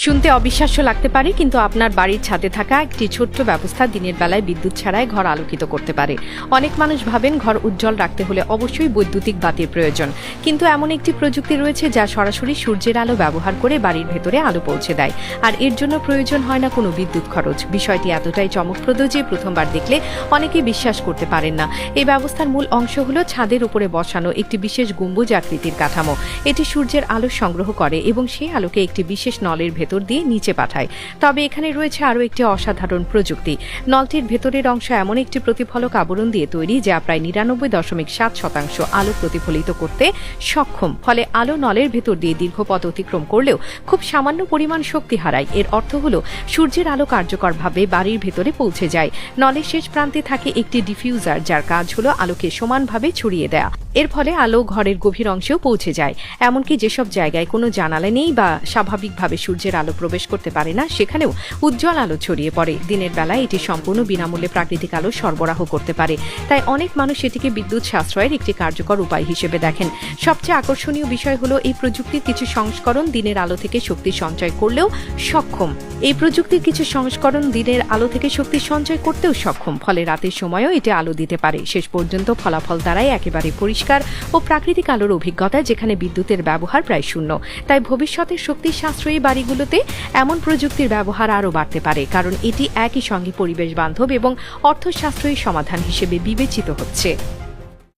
শুনতে অবিশ্বাস্য লাগতে পারে, কিন্তু আপনার বাড়ির ছাদে থাকা একটি ছোট্ট ব্যবস্থা দিনের বেলায় বিদ্যুৎ ছাড়াই ঘর আলোকিত করতে পারে। অনেক মানুষ ভাবেন ঘর উজ্জ্বল রাখতে হলে অবশ্যই বৈদ্যুতিক বাতির প্রয়োজন, কিন্তু এমন একটি প্রযুক্তি রয়েছে যা সরাসরি সূর্যের আলো ব্যবহার করে বাড়ির ভেতরে আলো পৌঁছে দেয়, আর এর জন্য প্রয়োজন হয় না কোনো বিদ্যুৎ খরচ। বিষয়টি এতটাই চমকপ্রদ যে প্রথমবার দেখলে অনেকেই বিশ্বাস করতে পারেন না। এই ব্যবস্থার মূল অংশ হলো ছাদের উপরে বসানো একটি বিশেষ গম্বুজ আকৃতির কাঠামো। এটি সূর্যের আলো সংগ্রহ করে এবং সেই আলোকে একটি বিশেষ নলের ভেতর দিয়ে নিচে পাঠায়। তবে এখানে রয়েছে আরও একটি অসাধারণ প্রযুক্তি। নলটির ভেতরের অংশ এমন একটি প্রতিফলক আবরণ দিয়ে তৈরি যা প্রায় ৯৯.৭% আলো প্রতিফলিত করতে সক্ষম। ফলে আলো নলের ভেতর দিয়ে দীর্ঘ পথ অতিক্রম করলেও খুব সামান্য পরিমাণ শক্তি হারায়। এর অর্থ হলো সূর্যের আলো কার্যকরভাবে বাড়ির ভেতরে পৌঁছে যায়। নলের শেষ প্রান্তে থাকে একটি ডিফিউজার, যার কাজ হলো আলোকে সমানভাবে ছড়িয়ে দেয়া। এর ফলে আলো ঘরের গভীর অংশেও পৌঁছে যায়। এমনকি যেসব জায়গায় কোনো জানালা নেই বা স্বাভাবিকভাবে সূর্যের আলো প্রবেশ করতে পারে না, সেখানেও উজ্জ্বল আলো ছড়িয়ে পড়ে। দিনের বেলায় এটি সম্পূর্ণ বিনামূল্যে প্রাকৃতিক আলো সরবরাহ করতে পারে, তাই অনেক মানুষ এটিকে বিদ্যুৎ সাশ্রয়ের একটি কার্যকর উপায় হিসেবে দেখেন। সবচেয়ে আকর্ষণীয় বিষয় হলো এই প্রযুক্তির কিছু সংস্করণ দিনের আলো থেকে শক্তি সঞ্চয় করলেও সক্ষম। ফলে রাতের সময়ও এটি আলো দিতে পারে। শেষ পর্যন্ত ফলাফল দ্বারাই একেবারে পরিষ্কার ও প্রাকৃতিক আলোর অভিজ্ঞতা, যেখানে বিদ্যুতের ব্যবহার প্রায় শূন্য। তাই ভবিষ্যতে শক্তি সাশ্রয়ী বাড়িগুলোতে এমন প্রযুক্তির ব্যবহার আরও বাড়তে পারে, কারণ এটি একই সঙ্গে পরিবেশ বান্ধব এবং অর্থ সাশ্রয়ী সমাধান হিসেবে বিবেচিত হচ্ছে।